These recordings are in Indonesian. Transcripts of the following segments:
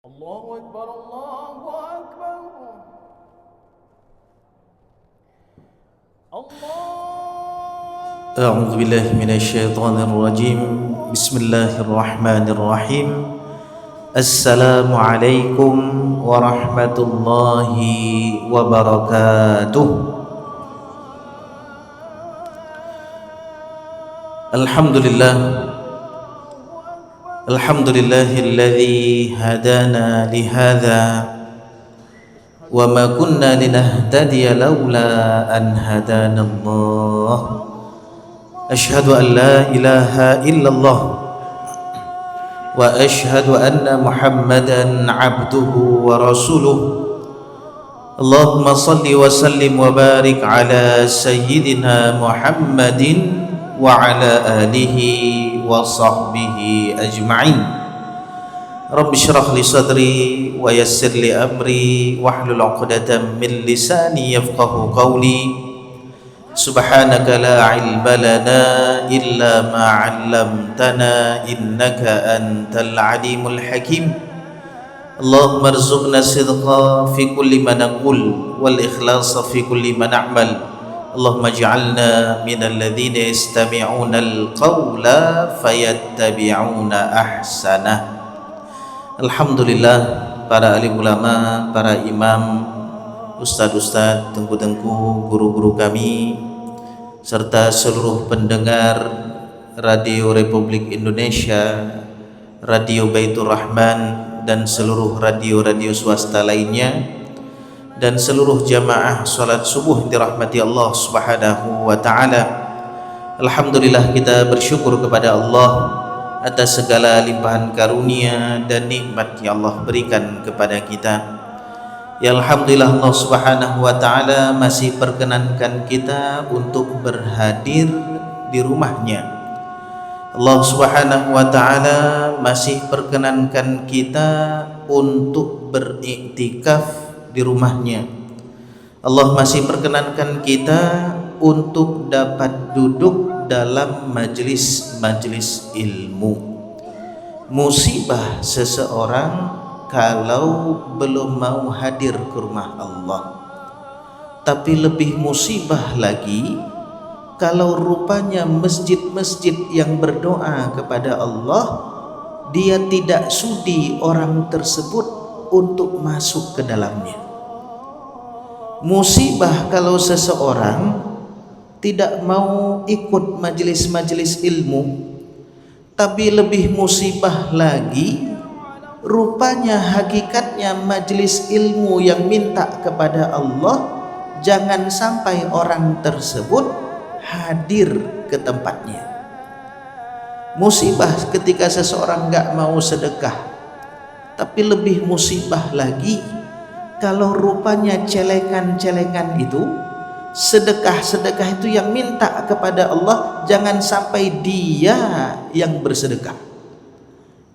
الله أكبر الله أكبر الله. أعوذ بالله من الشيطان الرجيم. بسم الله الرحمن الرحيم. السلام عليكم ورحمة الله وبركاته. الحمد لله الذي هدانا لهذا وما كنا لنهتدي لولا أن هدانا الله. أشهد أن لا إله إلا الله وأشهد أن محمدا عبده ورسوله. اللهم صل وسلم وبارك على سيدنا محمد وعلى آله وصحبه أجمعين. رب اشرح لي صدري ويسر لي أمري واحلل عقدة من لساني يفقه قولي. سبحانك لا علم لنا إلا ما علمتنا إنك أنت العليم الحكيم. اللهم ارزقنا الصدق في كل ما نقول والإخلاص في كل ما نعمل. اللهم اجعلنا من الذين يستمعون القول فيتبعون أحسنه. Alhamdulillah, para alim ulama, para imam, ustadz-ustadz, tengku-tengku, guru-guru kami, serta seluruh pendengar Radio Republik Indonesia, Radio Baitur Rahman, dan seluruh radio-radio swasta lainnya, dan seluruh jamaah salat subuh dirahmati Allah Subhanahu wa taala. Alhamdulillah, kita bersyukur kepada Allah atas segala limpahan karunia dan nikmat yang Allah berikan kepada kita. Ya alhamdulillah, Allah Subhanahu wa taala masih perkenankan kita untuk berhadir di rumahnya. Allah Subhanahu wa taala masih perkenankan kita untuk beriktikaf di rumahnya. Allah masih perkenankan kita untuk dapat duduk dalam majlis-majlis ilmu. Musibah seseorang kalau belum mau hadir ke rumah Allah. Tapi lebih musibah lagi kalau rupanya masjid-masjid yang berdoa kepada Allah, dia tidak sudi orang tersebut untuk masuk ke dalamnya. Musibah kalau seseorang tidak mau ikut majelis-majelis ilmu. Tapi lebih musibah lagi, rupanya hakikatnya majelis ilmu yang minta kepada Allah, jangan sampai orang tersebut hadir ke tempatnya. Musibah ketika seseorang enggak mau sedekah. Tapi lebih musibah lagi kalau rupanya celekan-celekan itu, sedekah-sedekah itu yang minta kepada Allah, jangan sampai dia yang bersedekah.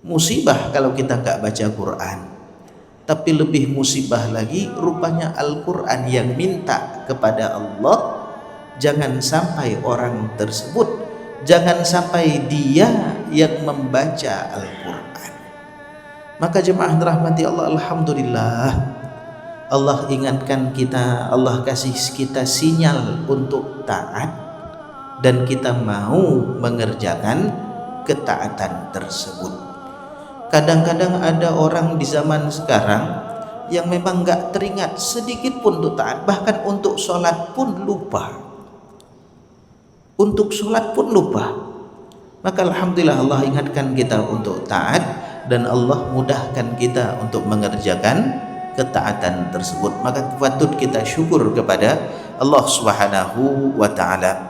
Musibah kalau kita enggak baca Quran. Tapi lebih musibah lagi, rupanya Al-Quran yang minta kepada Allah, jangan sampai orang tersebut, jangan sampai dia yang membaca Al-Quran. Maka jemaah dirahmati Allah, alhamdulillah, Allah ingatkan kita, Allah kasih kita sinyal untuk taat, dan kita mau mengerjakan ketaatan tersebut. Kadang-kadang ada orang di zaman sekarang yang memang enggak teringat sedikit pun untuk taat, bahkan untuk sholat pun lupa. Untuk sholat pun lupa. Maka alhamdulillah, Allah ingatkan kita untuk taat, dan Allah mudahkan kita untuk mengerjakan ketaatan tersebut. Maka patut kita syukur kepada Allah Subhanahu wa taala.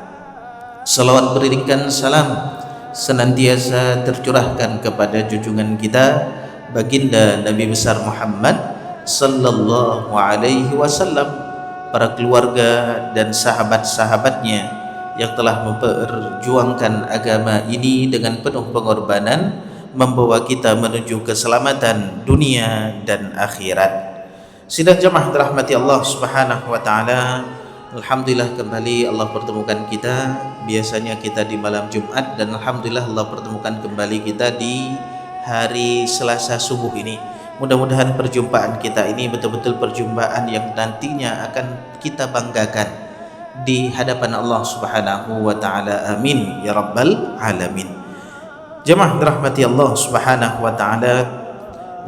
Salawat beriringkan salam senantiasa tercurahkan kepada junjungan kita baginda Nabi besar Muhammad sallallahu alaihi wasallam, para keluarga dan sahabat-sahabatnya yang telah memperjuangkan agama ini dengan penuh pengorbanan, membawa kita menuju keselamatan dunia dan akhirat. Sidang jamaah dirahmati Allah Subhanahu wa taala, alhamdulillah kembali Allah pertemukan kita. Biasanya kita di malam Jumat, dan alhamdulillah Allah pertemukan kembali kita di hari Selasa subuh ini. Mudah-mudahan perjumpaan kita ini betul-betul perjumpaan yang nantinya akan kita banggakan di hadapan Allah Subhanahu wa taala. Amin ya rabbal alamin. Jemaah dirahmati Allah Subhanahu wa taala,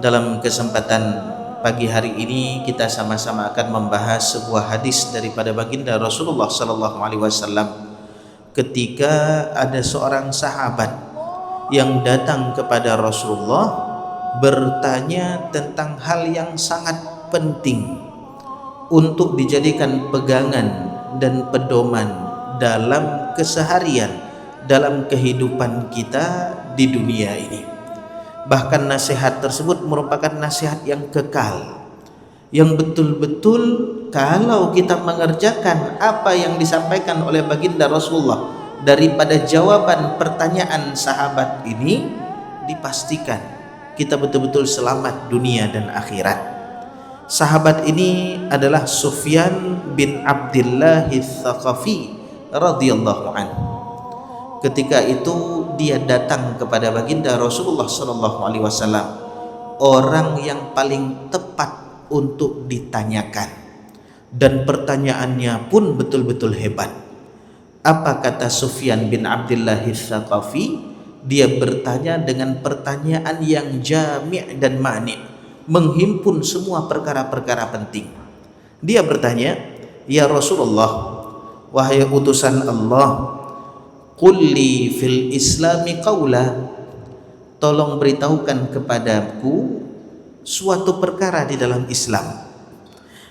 dalam kesempatan pagi hari ini kita sama-sama akan membahas sebuah hadis daripada baginda Rasulullah sallallahu alaihi wasallam ketika ada seorang sahabat yang datang kepada Rasulullah bertanya tentang hal yang sangat penting untuk dijadikan pegangan dan pedoman dalam keseharian, dalam kehidupan kita di dunia ini. Bahkan nasihat tersebut merupakan nasihat yang kekal, yang betul-betul kalau kita mengerjakan apa yang disampaikan oleh baginda Rasulullah daripada jawaban pertanyaan sahabat ini, dipastikan kita betul-betul selamat dunia dan akhirat. Sahabat ini adalah Sufyan bin Abdullah Ats-Tsaqafi radhiyallahu anhu. Ketika itu dia datang kepada baginda Rasulullah sallallahu alaihi wasallam, orang yang paling tepat untuk ditanyakan, dan pertanyaannya pun betul-betul hebat. Apa kata Sufyan bin Abdullah Ats-Tsaqafi? Dia bertanya dengan pertanyaan yang jami' dan mani', menghimpun semua perkara-perkara penting. Dia bertanya, "Ya Rasulullah, wahai utusan Allah, qulli fil islami qawla, tolong beritahukan kepadaku suatu perkara di dalam Islam.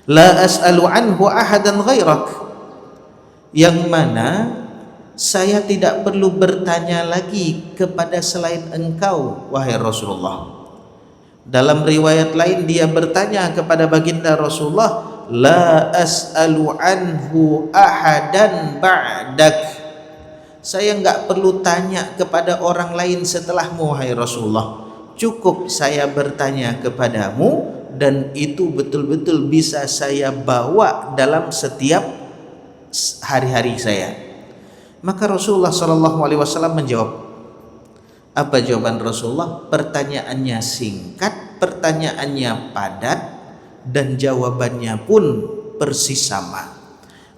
La as'alu anhu ahadan ghairak, yang mana saya tidak perlu bertanya lagi kepada selain engkau wahai Rasulullah." Dalam riwayat lain dia bertanya kepada baginda Rasulullah, la as'alu anhu ahadan ba'dak, saya enggak perlu tanya kepada orang lain setelahmu wahai Rasulullah, cukup saya bertanya kepadamu dan itu betul-betul bisa saya bawa dalam setiap hari-hari saya. Maka Rasulullah sallallahu alaihi wasallam menjawab. Apa jawaban Rasulullah? Pertanyaannya singkat, pertanyaannya padat, dan jawabannya pun persis sama.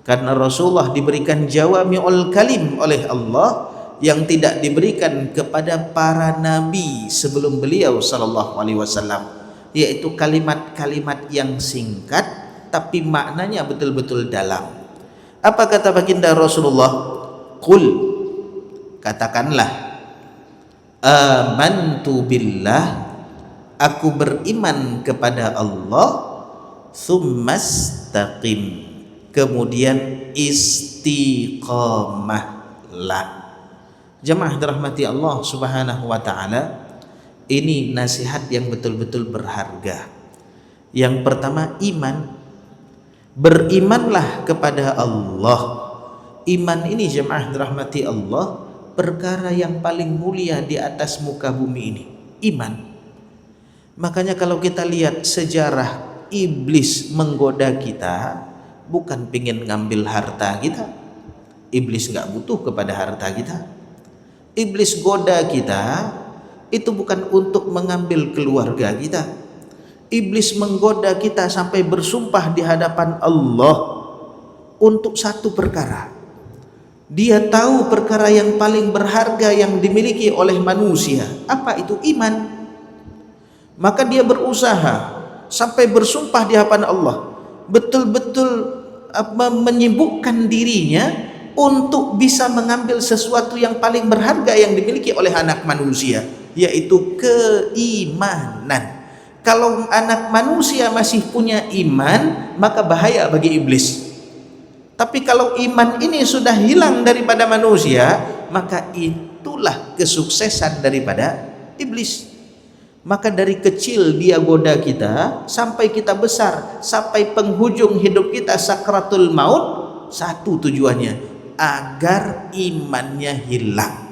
Karena Rasulullah diberikan jawami'ul kalim oleh Allah yang tidak diberikan kepada para nabi sebelum beliau sallallahu alaihi wasallam, yaitu kalimat-kalimat yang singkat tapi maknanya betul-betul dalam. Apa kata baginda Rasulullah? Qul, katakanlah, amantu billah, aku beriman kepada Allah, tsumastaqim, kemudian istiqamahlah. Jemaah dirahmati Allah Subhanahu wa taala, ini nasihat yang betul-betul berharga. Yang pertama, iman. Berimanlah kepada Allah. Iman ini jemaah dirahmati Allah perkara yang paling mulia di atas muka bumi ini, iman. Makanya kalau kita lihat sejarah iblis menggoda kita, bukan pingin ngambil harta kita. Iblis nggak butuh kepada harta kita. Iblis goda kita itu bukan untuk mengambil keluarga kita. Iblis menggoda kita sampai bersumpah di hadapan Allah untuk satu perkara. Dia tahu perkara yang paling berharga yang dimiliki oleh manusia. Apa itu? Iman. Maka dia berusaha sampai bersumpah di hadapan Allah, betul-betul menyibukkan dirinya untuk bisa mengambil sesuatu yang paling berharga yang dimiliki oleh anak manusia, yaitu keimanan. Kalau anak manusia masih punya iman, maka bahaya bagi iblis. Tapi kalau iman ini sudah hilang daripada manusia, maka itulah kesuksesan daripada iblis. Maka dari kecil dia goda kita sampai kita besar, sampai penghujung hidup kita sakratul maut, satu tujuannya, agar imannya hilang.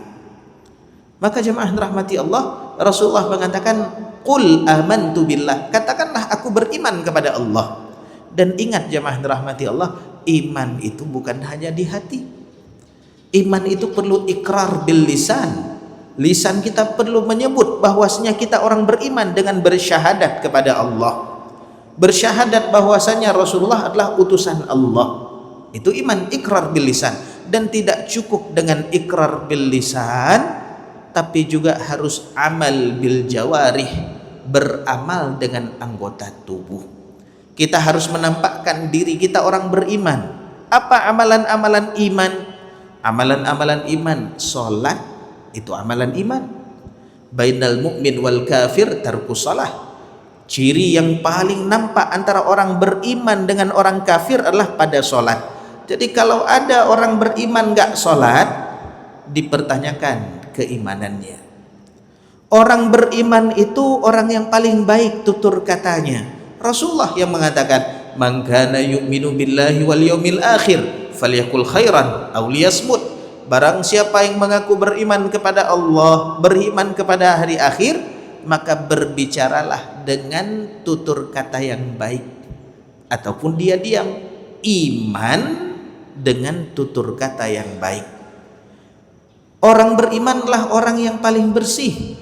Maka jemaah rahmati Allah, Rasulullah mengatakan, qul amantu billah, katakanlah aku beriman kepada Allah. Dan ingat jemaah rahmati Allah, iman itu bukan hanya di hati. Iman itu perlu ikrar bil lisan, Lisan kita perlu menyebut bahwasanya kita orang beriman dengan bersyahadat kepada Allah, bersyahadat bahwasanya Rasulullah adalah utusan Allah. Itu iman, ikrar bil lisan. Dan tidak cukup dengan ikrar bil lisan, tapi juga harus amal bil jawarih, beramal dengan anggota tubuh. Kita harus menampakkan diri kita orang beriman. Apa amalan-amalan iman? Amalan-amalan iman, salat itu amalan iman. Bainal mu'min wal kafir tarkus salah. Ciri yang paling nampak antara orang beriman dengan orang kafir adalah pada salat. Jadi kalau ada orang beriman enggak salat, dipertanyakan keimanannya. Orang beriman itu orang yang paling baik tutur katanya. Rasulullah yang mengatakan, "Man kana yu'minu billahi wal yaumil akhir falyakul khairan aw liyasmut." Barang siapa yang mengaku beriman kepada Allah, beriman kepada hari akhir, maka berbicaralah dengan tutur kata yang baik ataupun dia diam. Iman dengan tutur kata yang baik. Orang berimanlah orang yang paling bersih.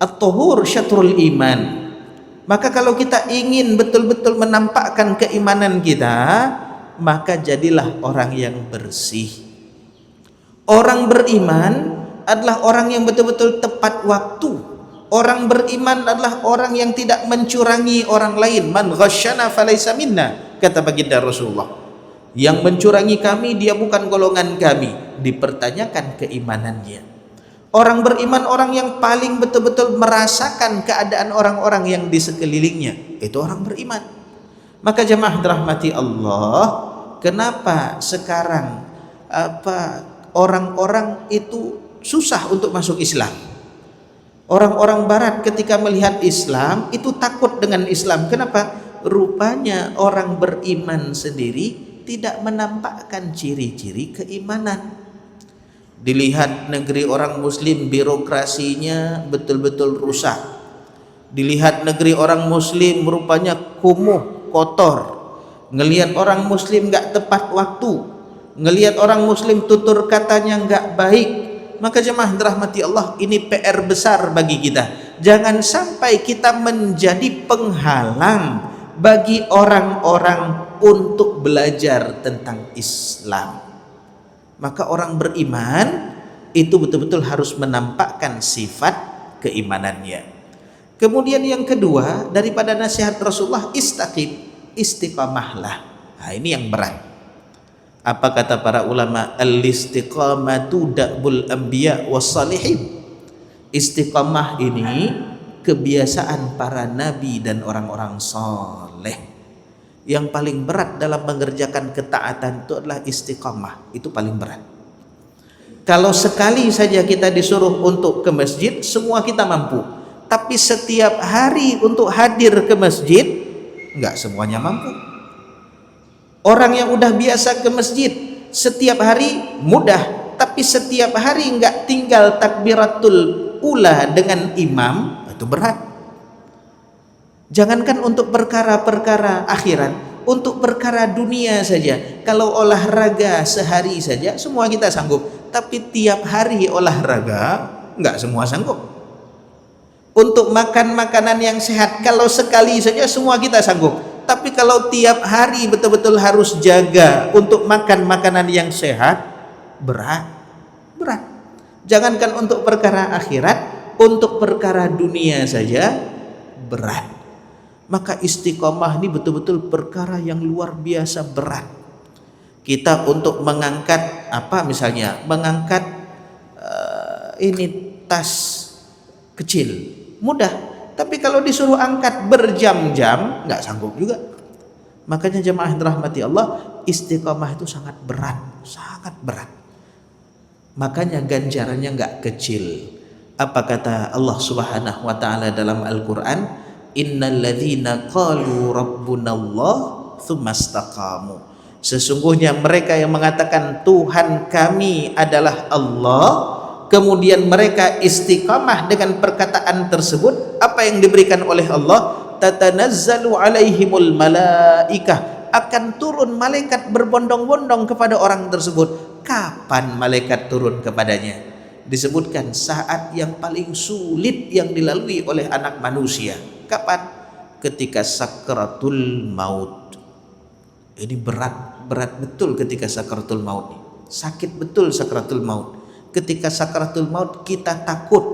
At-tahur syatrul iman. Maka kalau kita ingin betul-betul menampakkan keimanan kita, maka jadilah orang yang bersih. Orang beriman adalah orang yang betul-betul tepat waktu. Orang beriman adalah orang yang tidak mencurangi orang lain. Man ghasyana falaysa minna, kata baginda Rasulullah. Yang mencurangi kami, dia bukan golongan kami. Dipertanyakan keimanannya. Orang beriman orang yang paling betul-betul merasakan keadaan orang-orang yang di sekelilingnya. Itu orang beriman. Maka jemaah dirahmati Allah, kenapa sekarang orang-orang itu susah untuk masuk Islam? Orang-orang barat ketika melihat Islam itu takut dengan Islam. Kenapa? Rupanya orang beriman sendiri tidak menampakkan ciri-ciri keimanan. Dilihat negeri orang muslim, birokrasinya betul-betul rusak. Dilihat negeri orang muslim rupanya kumuh, kotor. Ngelihat orang muslim enggak tepat waktu, ngelihat orang muslim tutur katanya enggak baik. Maka jemaah dirahmati Allah, ini PR besar bagi kita. Jangan sampai kita menjadi penghalang bagi orang-orang untuk belajar tentang Islam. Maka orang beriman itu betul-betul harus menampakkan sifat keimanannya. Kemudian yang kedua daripada nasihat Rasulullah, istaqim, istiqamahlah. Nah, ini yang berat. Apa kata para ulama? Al-istiqamatu da'bul anbiya was salihin. Istiqamah ini kebiasaan para nabi dan orang-orang saleh. Yang paling berat dalam mengerjakan ketaatan itu adalah istiqamah. Itu paling berat. Kalau sekali saja kita disuruh untuk ke masjid, semua kita mampu. Tapi setiap hari untuk hadir ke masjid, enggak semuanya mampu. Orang yang udah biasa ke masjid setiap hari mudah, tapi setiap hari enggak tinggal takbiratul ula dengan imam, itu berat. Jangankan untuk perkara-perkara akhirat, untuk perkara dunia saja. Kalau olahraga sehari saja semua kita sanggup, tapi tiap hari olahraga enggak semua sanggup. Untuk makan makanan yang sehat, kalau sekali saja semua kita sanggup. Tapi kalau tiap hari betul-betul harus jaga untuk makan makanan yang sehat, berat. Jangankan untuk perkara akhirat, untuk perkara dunia saja berat. Maka istiqomah ini betul-betul perkara yang luar biasa berat. Kita untuk mengangkat misalnya mengangkat ini tas kecil mudah, tapi kalau disuruh angkat berjam-jam nggak sanggup juga. Makanya jemaah yang dirahmati Allah, istiqomah itu sangat berat. Makanya ganjarannya nggak kecil. Apa kata Allah Subhanahu wa taala dalam Al-Qur'an? Innal ladzina qalu rabbunallah tsumma istaqamu. Sesungguhnya mereka yang mengatakan Tuhan kami adalah Allah, kemudian mereka istiqamah dengan perkataan tersebut, apa yang diberikan oleh Allah? Tatanazzalu alaihimul malaikah, akan turun malaikat berbondong-bondong kepada orang tersebut. Kapan malaikat turun kepadanya? disebutkan saat yang paling sulit yang dilalui oleh anak manusia. Kapan? Ketika sakratul maut. Ini berat betul ketika sakratul maut ini. Sakit betul sakratul maut. Ketika sakratul maut kita takut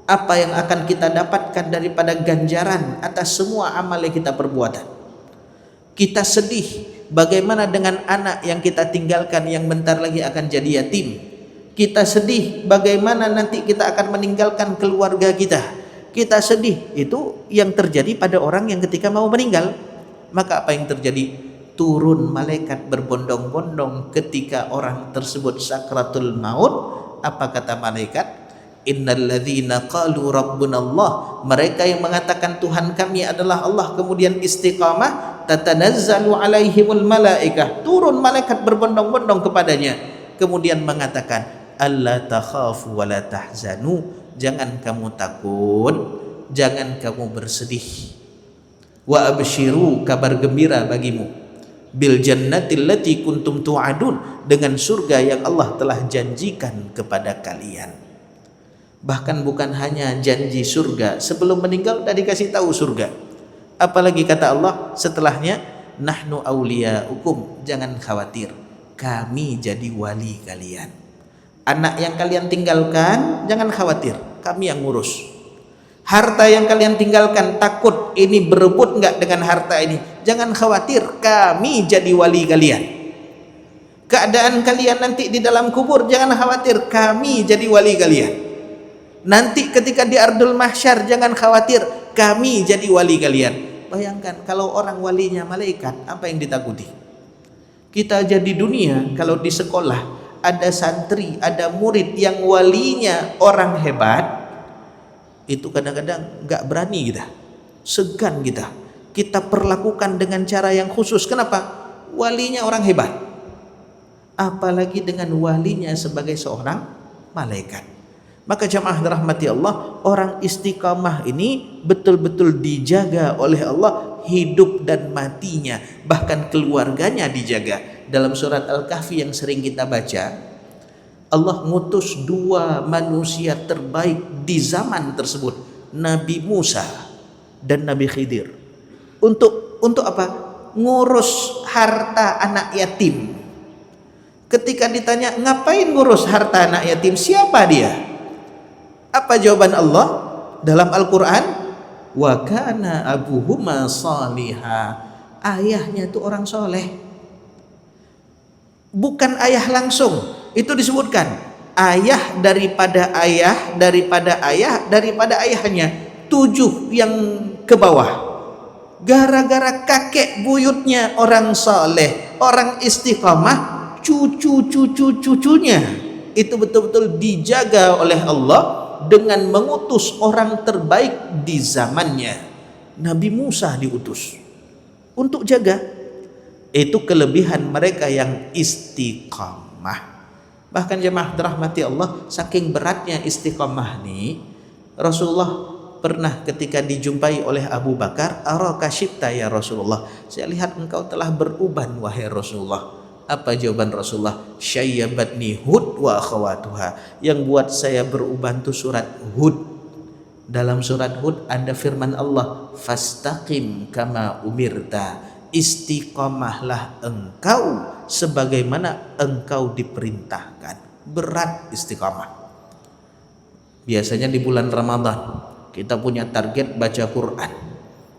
apa yang akan kita dapatkan daripada ganjaran atas semua amal yang kita perbuatan. Kita sedih bagaimana dengan anak yang kita tinggalkan yang bentar lagi akan jadi yatim. Kita sedih bagaimana nanti kita akan meninggalkan keluarga kita. Kita sedih, itu yang terjadi pada orang yang ketika mau meninggal. Maka apa yang terjadi? Turun malaikat berbondong-bondong ketika orang tersebut sakratul maut. Apa kata malaikat? Innalladzina qalu rabbunallah, mereka yang mengatakan Tuhan kami adalah Allah kemudian istiqamah, tatanazzalu alaihimul malaikah, turun malaikat berbondong-bondong kepadanya kemudian mengatakan alla takhafu wa la tahzanu, jangan kamu takut, jangan kamu bersedih, wa abshiru, kabar gembira bagimu, bil jannatil lati kuntum tu'adun, dengan surga yang Allah telah janjikan kepada kalian. Bahkan bukan hanya janji surga, sebelum meninggal sudah dikasih tahu surga. Apalagi kata Allah setelahnya, nahnu auliyaukum, jangan khawatir, kami jadi wali kalian. Anak yang kalian tinggalkan jangan khawatir, kami yang ngurus. Harta yang kalian tinggalkan takut ini berebut enggak dengan harta ini, jangan khawatir, kami jadi wali kalian. Keadaan kalian nanti di dalam kubur jangan khawatir, kami jadi wali kalian. Nanti ketika di ardul mahsyar jangan khawatir, kami jadi wali kalian. Bayangkan kalau orang walinya malaikat, apa yang ditakuti? Kita aja di dunia kalau di sekolah ada santri, ada murid yang walinya orang hebat, itu kadang-kadang nggak berani kita, segan kita perlakukan dengan cara yang khusus. Kenapa? Walinya orang hebat, apalagi dengan walinya sebagai seorang malaikat. Maka jamaah dirahmati Allah, orang istiqamah ini betul-betul dijaga oleh Allah, hidup dan matinya, bahkan keluarganya dijaga. Dalam surat Al-Kahfi yang sering kita baca, Allah ngutus dua manusia terbaik di zaman tersebut, Nabi Musa dan Nabi Khidir. Untuk apa? Ngurus harta anak yatim. Ketika ditanya, ngapain ngurus harta anak yatim? Siapa dia? Apa jawaban Allah dalam Al-Quran? Wa kana abuhuma salihah, ayahnya itu orang soleh. Bukan ayah langsung, itu disebutkan ayah daripada ayah daripada ayah daripada ayahnya, 7 yang ke bawah. Gara-gara kakek buyutnya orang soleh, orang istiqamah, cucunya itu betul-betul dijaga oleh Allah dengan mengutus orang terbaik di zamannya. Nabi Musa diutus untuk jaga. Itu kelebihan mereka yang istiqamah. Bahkan jemaah dirahmati Allah, saking beratnya istiqamah nih, Rasulullah pernah ketika dijumpai oleh Abu Bakar, araka syibta ya Rasulullah, saya lihat engkau telah beruban wahai Rasulullah. Apa jawaban Rasulullah? Syayyabatni Hud wa akhawatuha, yang buat saya beruban itu surat Hud. Dalam surat Hud ada firman Allah, fastaqim kama umirta, istiqamahlah engkau sebagaimana engkau diperintahkan. Berat istiqamah. Biasanya di bulan Ramadan kita punya target baca Quran.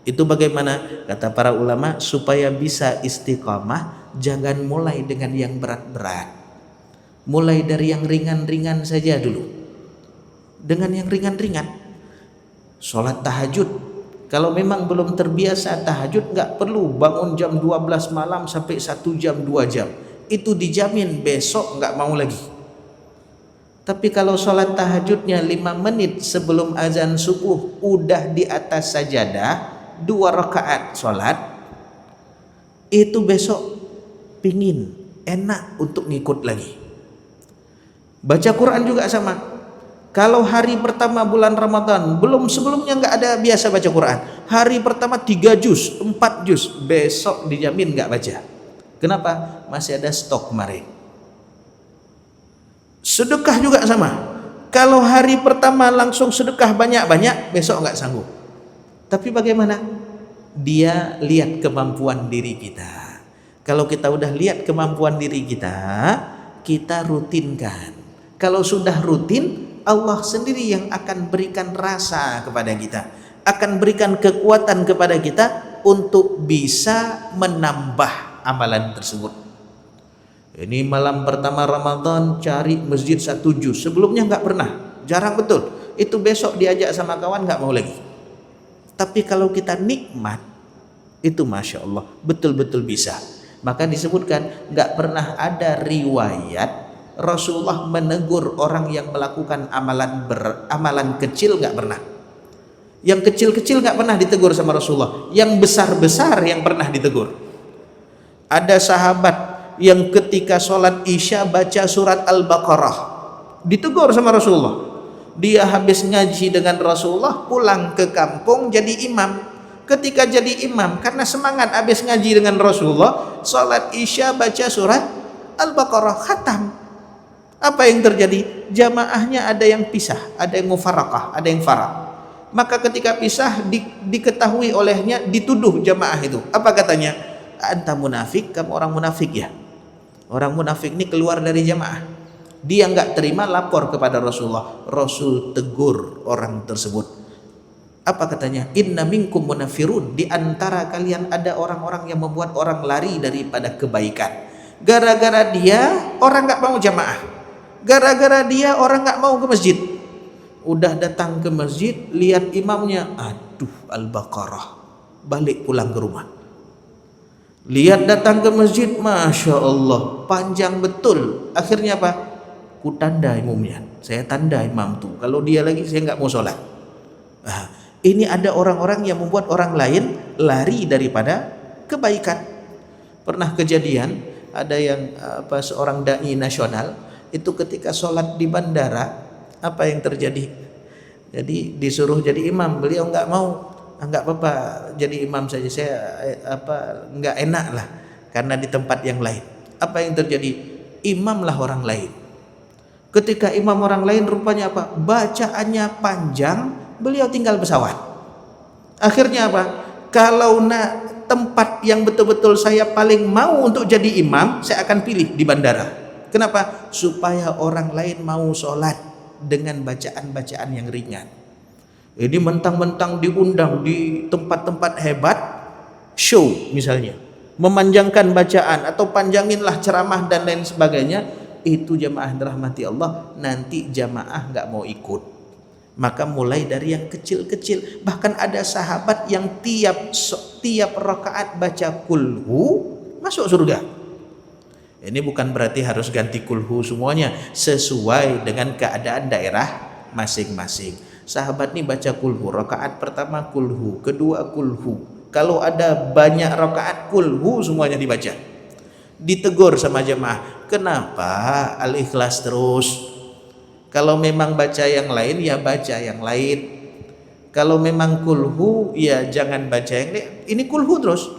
Itu bagaimana? Kata para ulama, supaya bisa istiqamah jangan mulai dengan yang berat-berat, mulai dari yang ringan-ringan saja dulu. Dengan yang ringan-ringan, sholat tahajud, kalau memang belum terbiasa tahajud, nggak perlu bangun jam 12 malam sampai 1 jam 2 jam, itu dijamin besok nggak mau lagi. Tapi kalau sholat tahajudnya 5 menit sebelum azan subuh udah di atas sajadah 2 rakaat sholat, itu besok pingin enak untuk ngikut lagi. Baca Quran juga sama. Kalau hari pertama bulan Ramadan belum, sebelumnya nggak ada biasa baca Quran, hari pertama 3 juz 4 juz, besok dijamin nggak baca. Kenapa? Masih ada stok kemarin. Sedekah juga sama. Kalau hari pertama langsung sedekah banyak-banyak, besok nggak sanggup. Tapi bagaimana? Dia lihat kemampuan diri kita. Kalau kita udah lihat kemampuan diri kita, kita rutinkan. Kalau sudah rutin, Allah sendiri yang akan berikan rasa kepada kita, akan berikan kekuatan kepada kita untuk bisa menambah amalan tersebut. Ini malam pertama Ramadan cari masjid 1 juz. Sebelumnya nggak pernah, jarang betul. Itu besok diajak sama kawan nggak mau lagi. Tapi kalau kita nikmat, itu Masya Allah, betul-betul bisa. Maka disebutkan nggak pernah ada riwayat Rasulullah menegur orang yang melakukan amalan kecil, nggak pernah. Yang kecil-kecil nggak pernah ditegur sama Rasulullah. Yang besar-besar yang pernah ditegur. Ada sahabat yang ketika sholat isya baca surat Al-Baqarah, ditegur sama Rasulullah. Dia habis ngaji dengan Rasulullah, pulang ke kampung jadi imam. Ketika jadi imam, karena semangat habis ngaji dengan Rasulullah, sholat isya baca surat Al-Baqarah, khatam. Apa yang terjadi? Jamaahnya ada yang pisah, ada yang mufarakah, ada yang faraq. Maka ketika pisah diketahui olehnya, dituduh jamaah itu. Apa katanya? Anta munafik, kamu orang munafik ya. Orang munafik ini keluar dari jamaah. Dia nggak terima, lapor kepada Rasulullah. Rasul tegur orang tersebut. Apa katanya? Inna minkum munafirun. Di antara kalian ada orang-orang yang membuat orang lari daripada kebaikan. Gara-gara dia orang nggak mau jamaah. Gara-gara dia orang nggak mau ke masjid. Udah datang ke masjid, lihat imamnya, aduh Al-Baqarah, balik pulang ke rumah. Lihat datang ke masjid, Masya Allah, panjang betul. Akhirnya apa? Ku tanda imamnya, saya tanda imam tuh. Kalau dia lagi saya nggak mau sholat. Nah, ini ada orang-orang yang membuat orang lain lari daripada kebaikan. Pernah kejadian ada yang seorang dai nasional itu ketika sholat di bandara, apa yang terjadi? Jadi disuruh jadi imam, beliau nggak mau. Nggak apa-apa jadi imam saja, saya nggak enak lah karena di tempat yang lain. Apa yang terjadi? Imamlah orang lain. Ketika imam orang lain rupanya apa? Bacaannya panjang, beliau tinggal pesawat. Akhirnya apa? Kalau tempat yang betul-betul saya paling mau untuk jadi imam, saya akan pilih di bandara. Kenapa? Supaya orang lain mau sholat dengan bacaan-bacaan yang ringan. Ini mentang-mentang diundang di tempat-tempat hebat, show misalnya, memanjangkan bacaan atau panjanginlah ceramah dan lain sebagainya, itu jamaah dirahmati Allah, nanti jamaah nggak mau ikut. Maka mulai dari yang kecil-kecil. Bahkan ada sahabat yang tiap rakaat baca kulhu masuk surga. Ini bukan berarti harus ganti kulhu semuanya, sesuai dengan keadaan daerah masing-masing. Sahabat ini baca kulhu, rakaat pertama kulhu, kedua kulhu. Kalau ada banyak rakaat kulhu semuanya dibaca. Ditegur sama jemaah, kenapa Al-Ikhlas terus? Kalau memang baca yang lain ya baca yang lain. Kalau memang kulhu ya jangan baca yang lain. Ini kulhu terus.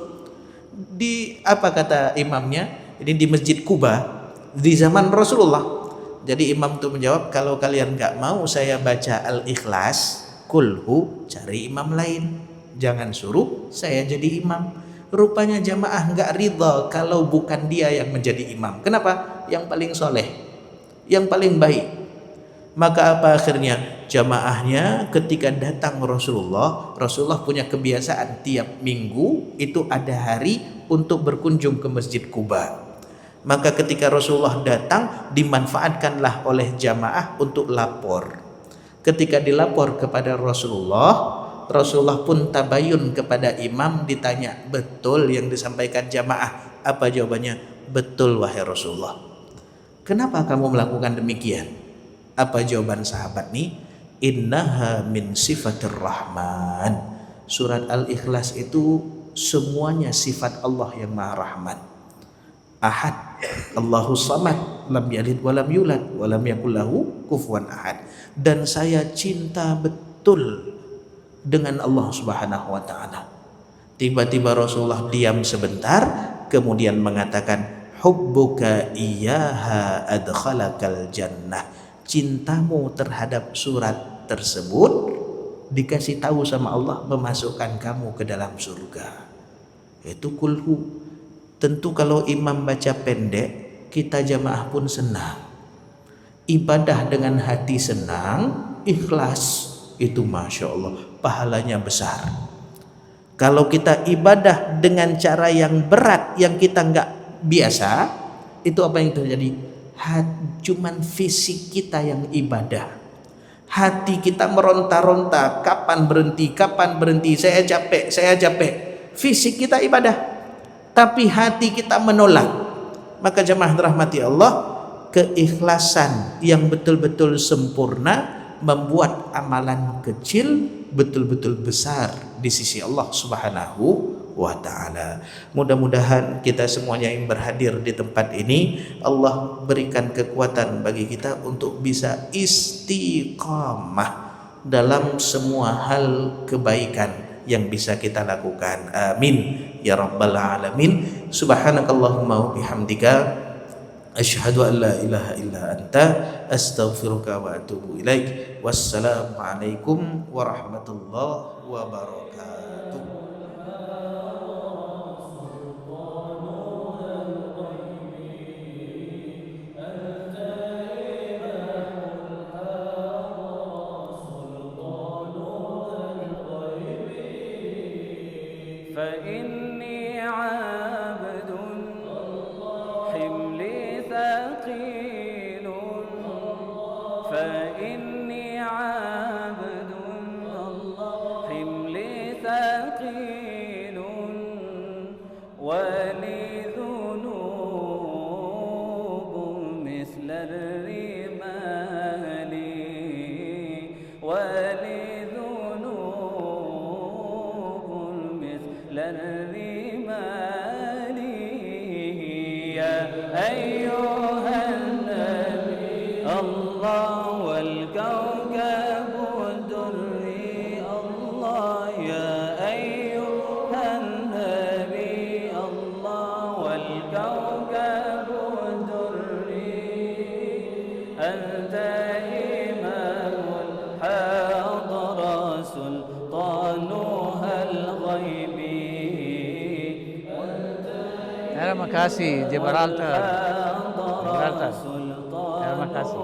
Di apa kata imamnya? Ini di Masjid Kuba di zaman Rasulullah. Jadi imam itu menjawab, kalau kalian nggak mau saya baca Al-Ikhlas, kulhu, cari imam lain. Jangan suruh saya jadi imam. Rupanya jamaah nggak ridha kalau bukan dia yang menjadi imam. Kenapa? Yang paling soleh, yang paling baik. Maka apa akhirnya? Jamaahnya ketika datang Rasulullah punya kebiasaan tiap minggu itu ada hari untuk berkunjung ke Masjid Kuba. Maka ketika Rasulullah datang, dimanfaatkanlah oleh jamaah untuk lapor. Ketika dilapor kepada Rasulullah pun tabayun kepada imam, ditanya, betul yang disampaikan jamaah? Apa jawabannya? Betul wahai Rasulullah. Kenapa kamu melakukan demikian? Apa jawaban sahabat nih? Innaha min sifatir rahman. Surat Al-Ikhlas itu semuanya sifat Allah yang maha rahman. Ahad, Allahu samad, lam yalid walam yulad walam yakul lahu kufuwan ahad. Dan saya cinta betul dengan Allah Subhanahu wa taala. Tiba-tiba Rasulullah diam sebentar, kemudian mengatakan, hubbuka iyyaha adkhalakal jannah. cintamu terhadap surat tersebut dikasih tahu sama Allah memasukkan kamu ke dalam surga. Itu kulhu. Tentu kalau imam baca pendek, kita jamaah pun senang. Ibadah dengan hati senang, ikhlas, itu Masya Allah pahalanya besar. Kalau kita ibadah dengan cara yang berat, yang kita nggak biasa, itu apa yang terjadi? Cuman fisik kita yang ibadah, hati kita meronta-ronta, kapan berhenti, saya capek. Fisik kita ibadah, tapi hati kita menolak. Maka jemaah rahmati Allah, keikhlasan yang betul-betul sempurna membuat amalan kecil betul-betul besar di sisi Allah Subhanahu wa ta'ala. Mudah-mudahan kita semuanya yang berhadir di tempat ini, Allah berikan kekuatan bagi kita untuk bisa istiqamah dalam semua hal kebaikan yang bisa kita lakukan. Amin ya rabbal alamin. Subhanakallahumma wa bihamdika asyhadu an la ilaha illa anta astaghfiruka wa atubu ilaik. Wassalamu alaikum warahmatullahi wabarakatuh. فإني عبد حملي ثقيل فإني عبد حملي ثقيل ولي ذنوب مثل الرمال ولي ذنوب مثل الرمال يا أيها النبي الله والكوكب الدري الله يا أيها النبي الله والكوكب الدري أنت إمام الحضرة سلطانها الغيبي. Terima kasih Gibraltar. Terima kasih.